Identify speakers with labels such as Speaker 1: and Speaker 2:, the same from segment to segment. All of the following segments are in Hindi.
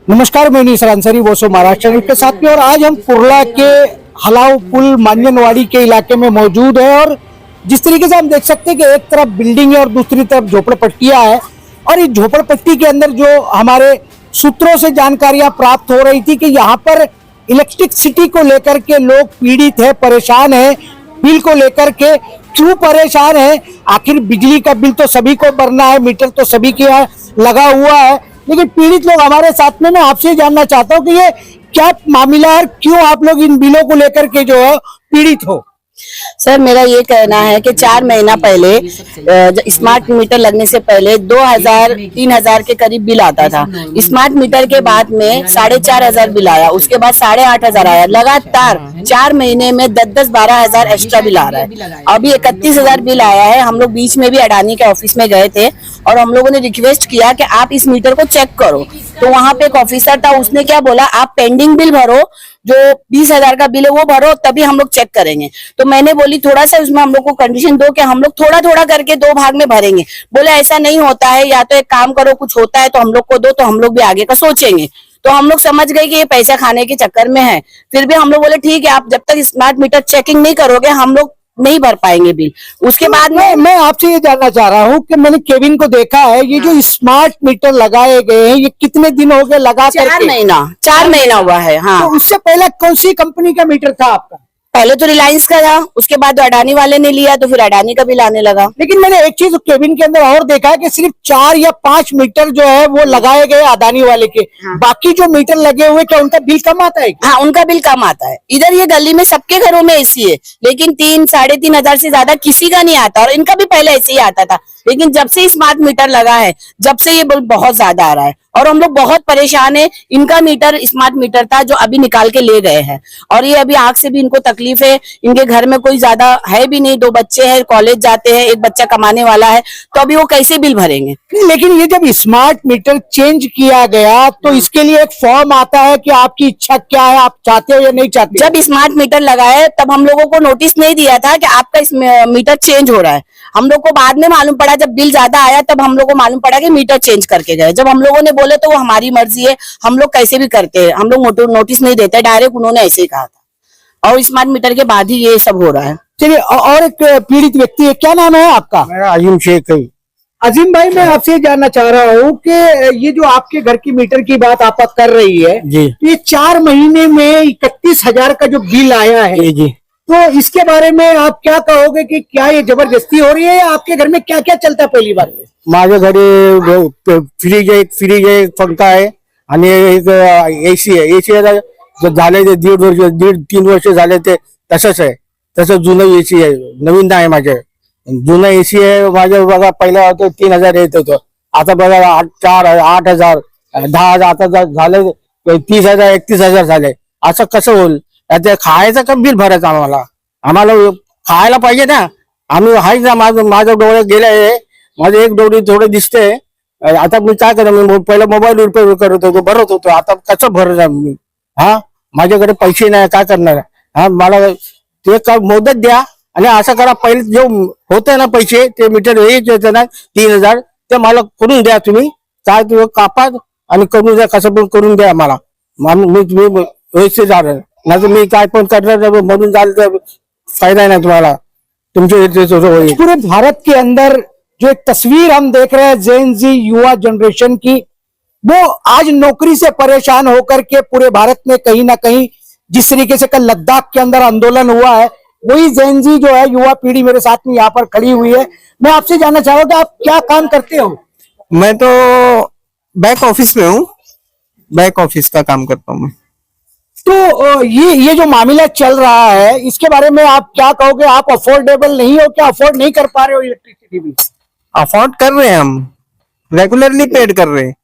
Speaker 1: नमस्कार, मैं निसर अंसारी वोसो महाराष्ट्र न्यूज के साथ में। और आज हम कुर्ला के हलाव पुल मांजनवाड़ी के इलाके में मौजूद है। और जिस तरीके से हम देख सकते हैं कि एक तरफ बिल्डिंग है और दूसरी तरफ झोपड़पट्टियां है। और इस झोपड़पट्टी के अंदर जो हमारे सूत्रों से जानकारियां प्राप्त हो रही थी कि यहाँ पर इलेक्ट्रिसिटी को लेकर के लोग पीड़ित है, परेशान है। बिल को लेकर के क्यों परेशान है? आखिर बिजली का बिल तो सभी को भरना है, मीटर तो सभी के यहाँ लगा हुआ है, लेकिन पीड़ित लोग हमारे साथ में। मैं आपसे जानना चाहता हूँ कि ये क्या मामला है, क्यों आप लोग इन बिलों को लेकर के जो है पीड़ित हो?
Speaker 2: सर, मेरा ये कहना है कि 4 महीना पहले स्मार्ट मीटर लगने से पहले 2000-3000 के करीब बिल आता था। स्मार्ट मीटर के बाद में 4500 बिल आया, उसके बाद 8500 आया। लगातार 4 महीने में 10-12 हजार एक्स्ट्रा बिल आ रहा है। अभी 31,000 बिल आया है। हम लोग बीच में भी अडानी के ऑफिस में गए थे और हम लोगों ने रिक्वेस्ट किया कि आप इस मीटर को चेक करो। तो वहां पे एक ऑफिसर था, उसने क्या बोला, आप पेंडिंग बिल भरो, जो 20,000 का बिल है वो भरो, तभी हम लोग चेक करेंगे। तो मैंने बोली थोड़ा सा उसमें हम लोग को कंडीशन दो कि हम लोग थोड़ा थोड़ा करके 2 भाग में भरेंगे। बोले ऐसा नहीं होता है, या तो एक काम करो, कुछ होता है तो हम लोग को दो, तो हम लोग भी आगे का सोचेंगे। तो हम लोग समझ गए कि ये पैसा खाने के चक्कर में है। फिर भी हम लोग बोले ठीक है, आप जब तक स्मार्ट मीटर चेकिंग नहीं करोगे हम लोग नहीं भर पाएंगे बिल। उसके बाद में
Speaker 1: मैं आपसे ये जानना चाह रहा हूँ कि मैंने केबिन को देखा है, ये जो स्मार्ट मीटर लगाए गए हैं, ये कितने दिन हो गए लगा करके?
Speaker 2: 4 महीना हुआ है। हाँ,
Speaker 1: तो उससे पहले कौन सी कंपनी का मीटर था आपका?
Speaker 2: पहले तो रिलायंस का था, उसके बाद अडानी वाले ने लिया तो फिर अडानी का बिल आने लगा।
Speaker 1: लेकिन मैंने एक चीज केबिन के अंदर और देखा है कि सिर्फ 4 या 5 मीटर जो है वो लगाए गए अडानी वाले के।
Speaker 2: हाँ।
Speaker 1: बाकी जो मीटर लगे हुए, क्या उनका बिल कम आता है क्या?
Speaker 2: हाँ, उनका बिल कम आता है। इधर ये गली में सबके घरों में एसी है, लेकिन 3-3.5 हजार से ज्यादा किसी का नहीं आता। और इनका भी पहले ऐसे ही आता था, लेकिन जब से स्मार्ट मीटर लगा है, जब से ये बिल बहुत ज्यादा आ रहा है और हम लोग बहुत परेशान है। इनका मीटर स्मार्ट मीटर था जो अभी निकाल के ले गए हैं, और ये अभी आग से भी इनको तकलीफ है। इनके घर में कोई ज्यादा है भी नहीं, 2 बच्चे हैं, कॉलेज जाते हैं, एक बच्चा कमाने वाला है, तो अभी वो कैसे बिल भरेंगे?
Speaker 1: लेकिन ये जब स्मार्ट मीटर चेंज किया गया तो इसके लिए एक फॉर्म आता है कि आपकी इच्छा क्या है, आप चाहते हो या नहीं चाहते?
Speaker 2: जब स्मार्ट मीटर लगाए तब हम लोगों को नोटिस नहीं दिया था कि आपका मीटर चेंज हो रहा है। हम लोग को बाद में मालूम पड़ा, जब बिल ज्यादा आया तब हम लोग को मालूम पड़ा कि मीटर चेंज करके गए। जब हम लोगों ने बोले तो वो हमारी मर्जी है, हम लोग कैसे भी करते हैं, हम लोग नोटिस नहीं देते, डायरेक्ट उन्होंने ऐसे ही कहा था। और स्मार्ट मीटर के बाद ही ये सब हो रहा है।
Speaker 1: चलिए, और एक पीड़ित व्यक्ति है, क्या नाम है आपका?
Speaker 3: मेरा अजीम शेख है।
Speaker 1: अजीम भाई, मैं आपसे ये जानना चाह रहा हूँ कि ये जो आपके घर की मीटर की बात आप कर रही है
Speaker 3: जी,
Speaker 1: ये 4 महीने में 31,000 का जो बिल आया है,
Speaker 3: जी जी,
Speaker 1: तो इसके बारे में आप क्या कहोगे कि क्या ये जबरदस्ती हो रही है, या आपके घर में क्या क्या चलता है? पहली बात
Speaker 3: माझ्या घरी फ्रीज आहे, पंखा आहे आणि एक एसी आहे. एसी झाले ते 1.5-3 वर्ष झाले, ते तसंच आहे. तसं जुनं एसी आहे, नवीन नाही. माझे जुनं एसी आहे. माझं बघा पहिला होतं 3,000 येत होतं, आता बघा 8,000, 10,000, आता झाले 30,000, 31,000 झाले. असं कसं होईल? आता खायचं का बिल भरायचं? आम्हाला खायला पाहिजे ना. आम्ही आहे ना, माझं डोळे गेले, माझे एक डोळे थोडे दिसते. आता मी काय करा, मी पहिला मोबाईल रिपेअर करत होतो, भरत होतो, आता कसं भरणार मी? हा, माझ्याकडे पैसे नाही, काय करणार? हा, मला ते का मुदत द्या आणि असं करा. पहिले जो होते ना पैसे, ते मीटर हे येते ना 3,000, ते मला करून द्या. तुम्ही काय तुम्ही कापा आणि करून द्या, कसं पण करून द्या मला. मी व्यवस्थित झालं, नाही तर मी काय पण करणार, म्हणून झालं तर फायदा नाही तुम्हाला. तुमचे
Speaker 1: पूरे भारत के अंदर जो एक तस्वीर हम देख रहे हैं जेन जी युवा जनरेशन की, वो आज नौकरी से परेशान होकर के पूरे भारत में कहीं ना कहीं, जिस तरीके से कल लद्दाख के अंदर आंदोलन हुआ है, वही जेन जी जो है युवा पीढ़ी मेरे साथ में यहाँ पर खड़ी हुई है। मैं आपसे जानना चाहूंगा, आप क्या काम करते हो?
Speaker 4: मैं तो बैक ऑफिस में हूँ, बैक ऑफिस का काम करता हूँ मैं।
Speaker 1: तो ये जो मामला चल रहा है, इसके बारे में आप क्या कहोगे? आप अफोर्डेबल नहीं हो क्या? अफोर्ड नहीं कर पा रहे हो इलेक्ट्रिसिटी बिल?
Speaker 4: अफोर्ड कर रहे हैं, हम रेगुलरली पेड कर रहे हैं,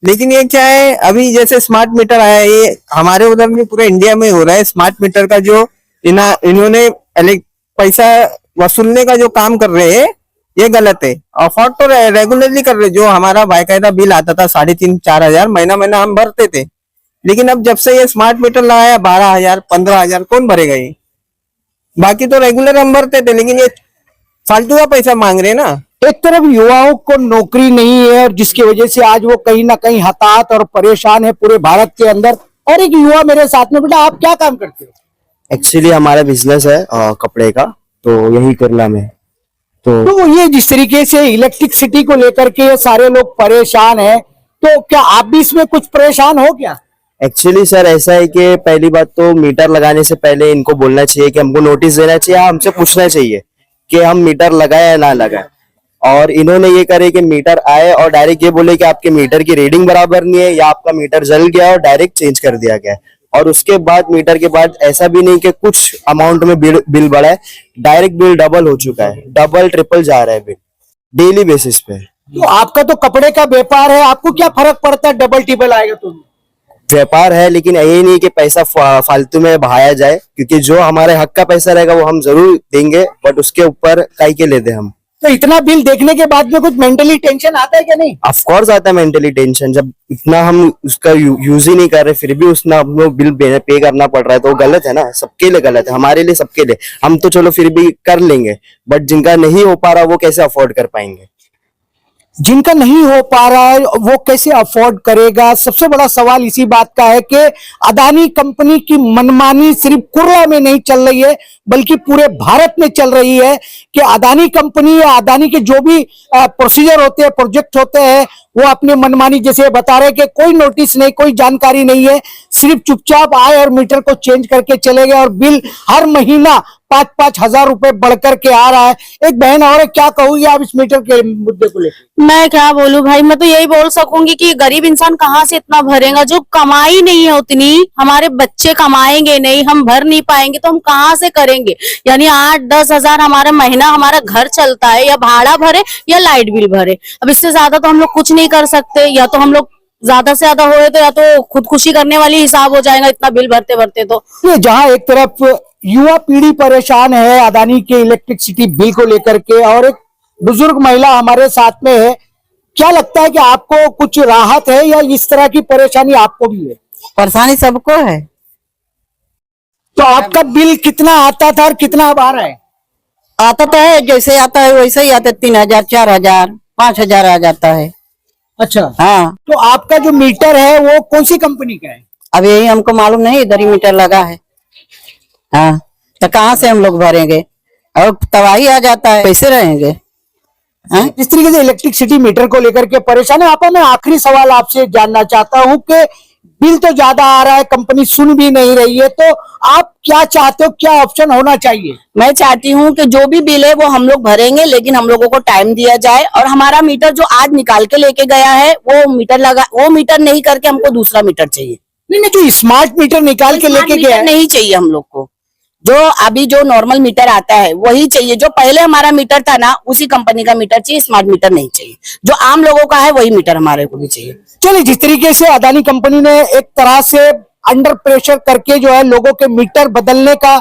Speaker 4: लेकिन ये क्या है, अभी जैसे स्मार्ट मीटर आया है, ये हमारे उधर में पूरे इंडिया में हो रहा है। स्मार्ट मीटर का जो इन्होंने पैसा वसूलने का जो काम कर रहे हैं, ये गलत है। अफोर्ड तो रेगुलरली कर रहे हैं। जो हमारा बाकायदा बिल आता था 3,500-4 हजार महीना महीना हम भरते थे, लेकिन अब जब से ये स्मार्ट मीटर लगाया 12,000, 15,000 कौन भरेगा ये? बाकी तो रेगुलर हम भरते थे, लेकिन ये फालतू का पैसा मांग रहे हैं ना।
Speaker 1: एक तरफ युवाओं को नौकरी नहीं है और जिसकी वजह से आज वो कहीं ना कहीं हताहत और परेशान है पूरे भारत के अंदर, और एक युवा मेरे साथ में। बेटा आप क्या काम करते हो?
Speaker 5: एक्चुअली हमारा बिजनेस है कपड़े का, तो यही करला में।
Speaker 1: तो ये जिस तरीके से इलेक्ट्रिसिटी को लेकर के ये सारे लोग परेशान हैं, तो क्या आप भी इसमें कुछ परेशान हो क्या?
Speaker 5: एक्चुअली सर ऐसा है कि पहली बात तो मीटर लगाने से पहले इनको बोलना चाहिए कि हमको नोटिस देना चाहिए, हमसे पूछना चाहिए कि हम मीटर लगाए या ना लगाए। और इन्होंने ये करे कि मीटर आए और डायरेक्ट ये बोले कि आपके मीटर की रीडिंग बराबर नहीं है या आपका मीटर जल गया और डायरेक्ट चेंज कर दिया गया। और उसके बाद मीटर के बाद ऐसा भी नहीं कि कुछ अमाउंट में बिल बढ़ा है, डायरेक्ट बिल डबल हो चुका है, डबल ट्रिपल जा रहा है बिल डेली बेसिस पे।
Speaker 1: तो आपका तो कपड़े का व्यापार है, आपको क्या फर्क पड़ता है डबल टिबल आएगा तो?
Speaker 5: व्यापार है, लेकिन यही नहीं कि पैसा फालतू में बहाया जाए, क्योंकि जो हमारे हक का पैसा रहेगा वो हम जरूर देंगे, बट उसके ऊपर काई के लेते हम।
Speaker 1: तो इतना बिल देखने के बाद में कुछ मेंटली टेंशन आता है क्या? नहीं,
Speaker 5: ऑफ कोर्स आता है मेंटली टेंशन, जब इतना हम उसका यूज ही नहीं कर रहे फिर भी उसना हम लोग बिल पे करना पड़ रहा है, तो वो गलत है ना, सबके लिए गलत है, हमारे लिए सबके लिए। हम तो चलो फिर भी कर लेंगे, बट जिनका नहीं हो पा रहा वो कैसे अफोर्ड कर पाएंगे?
Speaker 1: जिनका नहीं हो पा रहा है वो कैसे अफोर्ड करेगा? सबसे बड़ा सवाल इसी बात का है कि अदानी कंपनी की मनमानी सिर्फ कुर्ला में नहीं चल रही है बल्कि पूरे भारत में चल रही है कि अदानी कंपनी या अदानी के जो भी प्रोसीजर होते हैं, प्रोजेक्ट होते हैं, वो अपने मनमानी, जैसे बता रहे कि कोई नोटिस नहीं, कोई जानकारी नहीं है, सिर्फ चुपचाप आए और मीटर को चेंज करके चले गए और बिल हर महीना 5-5 हजार रुपए बढ़कर के आ रहा है। एक बहन और है, क्या कहोगे आप इस मीटर के मुद्दे को लेकर?
Speaker 6: मैं क्या बोलूं भाई, मैं तो यही बोल सकूंगी कि गरीब इंसान कहाँ से इतना भरेगा, जो कमाई नहीं है उतनी, हमारे बच्चे कमाएंगे नहीं, हम भर नहीं पाएंगे तो हम कहाँ से करेंगे? यानी 8-10 हजार हमारा महीना हमारा घर चलता है, या भाड़ा भरे या लाइट बिल भरे। अब इससे ज्यादा तो हम लोग कुछ नहीं कर सकते, या तो हम लोग ज्यादा से ज्यादा हो तो या तो खुदकुशी करने वाली हिसाब हो जाएगा इतना बिल भरते भरते। तो
Speaker 1: ये जहां एक तरफ युवा पीढ़ी परेशान है अदानी के इलेक्ट्रिसिटी बिल को लेकर के, और एक बुजुर्ग महिला हमारे साथ में है, क्या लगता है कि आपको कुछ राहत है या इस तरह की परेशानी आपको भी है?
Speaker 2: परेशानी सबको है।
Speaker 1: तो आपका बिल कितना आता था और कितना अब आ रहा है?
Speaker 2: आता तो है, जैसे आता है वैसे ही आता है, 3000, 4000, 5000 आ जाता है।
Speaker 1: अच्छा,
Speaker 2: हाँ,
Speaker 1: तो आपका जो मीटर है वो कौन सी कंपनी का है?
Speaker 2: अब यही हमको मालूम नहीं, इधर ही मीटर लगा है। हाँ, तो कहाँ से हम लोग भरेंगे? और तबाही आ जाता है, कैसे रहेंगे? हाँ?
Speaker 1: इस तरीके से इलेक्ट्रिसिटी मीटर को लेकर के परेशान है। आपा, मैं आखिरी सवाल आपसे जानना चाहता हूं कि बिल तो ज्यादा आ रहा है, कंपनी सुन भी नहीं रही है, तो आप क्या चाहते हो, क्या ऑप्शन होना चाहिए?
Speaker 2: मैं चाहती हूँ कि जो भी बिल है वो हम लोग भरेंगे, लेकिन हम लोगों को टाइम दिया जाए, और हमारा मीटर जो आज निकाल के लेके गया है वो मीटर नहीं करके हमको दूसरा मीटर चाहिए।
Speaker 1: नहीं, जो स्मार्ट मीटर निकाल के लेके गया है
Speaker 2: नहीं चाहिए हम लोग को। जो अभी जो नॉर्मल मीटर आता है वही चाहिए, जो पहले हमारा मीटर था ना उसी कंपनी का मीटर चाहिए, स्मार्ट मीटर नहीं चाहिए। जो आम लोगों का है वही मीटर हमारे को भी चाहिए।
Speaker 1: चलिए, जिस तरीके से अदानी कंपनी ने एक तरह से अंडर प्रेशर करके जो है लोगों के मीटर बदलने का,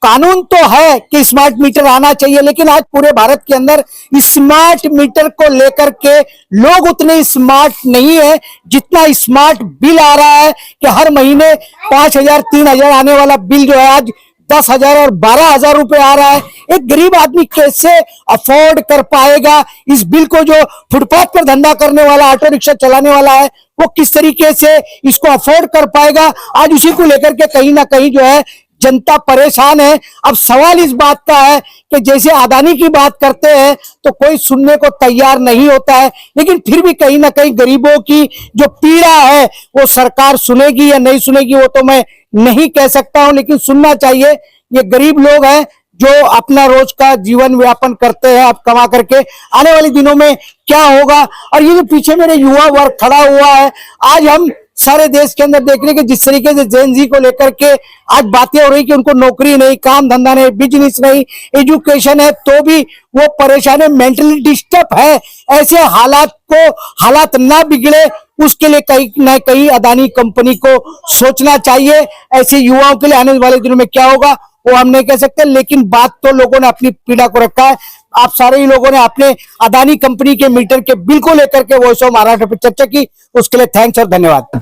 Speaker 1: कानून तो है कि स्मार्ट मीटर आना चाहिए, लेकिन आज पूरे भारत के अंदर स्मार्ट मीटर को लेकर के लोग उतने स्मार्ट नहीं है जितना स्मार्ट बिल आ रहा है कि हर महीने 5000, 3000 आने वाला बिल जो है आज 10,000 और 12,000 रुपए आ रहा है। एक गरीब आदमी कैसे अफोर्ड कर पाएगा इस बिल को? जो फुटपाथ पर धंधा करने वाला, ऑटो रिक्शा चलाने वाला है, वो किस तरीके से इसको अफोर्ड कर पाएगा? आज उसी को लेकर के कहीं ना कहीं जो है जनता परेशान है। अब सवाल इस बात का है कि जैसे अदानी की बात करते हैं तो कोई सुनने को तैयार नहीं होता है, लेकिन फिर भी कहीं ना कहीं गरीबों की जो पीड़ा है वो सरकार सुनेगी या नहीं सुनेगी वो तो मैं नहीं कह सकता हूं, लेकिन सुनना चाहिए। ये गरीब लोग हैं जो अपना रोज का जीवन व्यापन करते हैं, अब कमा करके आने वाले दिनों में क्या होगा। और ये जो पीछे मेरे युवा वर्ग खड़ा हुआ है, आज हम सारे देश के अंदर देख रहे हैं कि जिस तरीके से जेन जी को लेकर के आज बातें हो रही कि उनको नौकरी नहीं, काम धंधा नहीं, बिजनेस नहीं, एजुकेशन है तो भी वो परेशान है, मेंटली डिस्टर्ब है। ऐसे हालात ना बिगड़े उसके लिए कहीं ना कहीं अदानी कंपनी को सोचना चाहिए। ऐसे युवाओं के लिए आने वाले दिनों में क्या होगा वो हम नहीं कह सकते, लेकिन बात तो लोगों ने अपनी पीड़ा को रखा है। आप सारे ही लोगों ने अपने अदानी कंपनी के मीटर के बिल को लेकर के वॉइस ऑफ महाराष्ट्र पर चर्चा की, उसके लिए थैंक्स और धन्यवाद।